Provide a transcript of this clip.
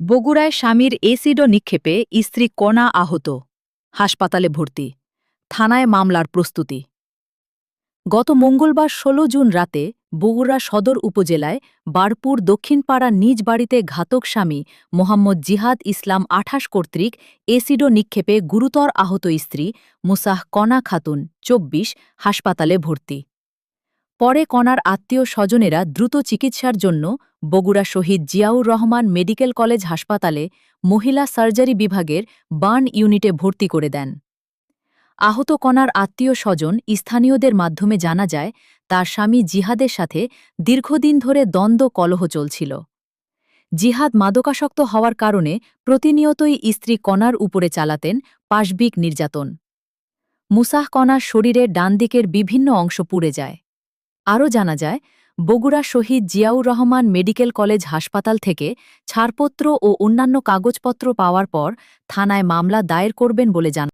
বগুড়ায় স্বামীর এসিডো নিক্ষেপে স্ত্রী কণা আহত, হাসপাতালে ভর্তি, থানায় মামলার প্রস্তুতি। গত মঙ্গলবার ১৬ জুন রাতে বগুড়া সদর উপজেলায় বারপুর দক্ষিণপাড়া নিজ বাড়িতে ঘাতক স্বামী মোহাম্মদ জিহাদ ইসলাম ২৮ কর্তৃক এসিডো নিক্ষেপে গুরুতর আহত স্ত্রী মুসাহ কণা খাতুন ২৪ হাসপাতালে ভর্তি। পরে কণার আত্মীয় স্বজনেরা দ্রুত চিকিৎসার জন্য বগুড়া শহীদ জিয়াউর রহমান মেডিকেল কলেজ হাসপাতালে মহিলা সার্জারি বিভাগের বার্ন ইউনিটে ভর্তি করে দেন। আহত কণার আত্মীয় স্বজন স্থানীয়দের মাধ্যমে জানা যায় তার স্বামী জিহাদের সাথে দীর্ঘদিন ধরে দ্বন্দ্ব কলহ চলছিল। জিহাদ মাদকাসক্ত হওয়ার কারণে প্রতিনিয়তই স্ত্রী কণার উপরে চালাতেন পাশবিক নির্যাতন। মুসাহ কণার শরীরের ডান দিকের বিভিন্ন অংশ পুড়ে যায়। আরও জানা যায়, বগুড়া শহীদ জিয়াউর রহমান মেডিকেল কলেজ হাসপাতাল থেকে ছাড়পত্র ও অন্যান্য কাগজপত্র পাওয়ার পর থানায় মামলা দায়ের করবেন বলে জানান।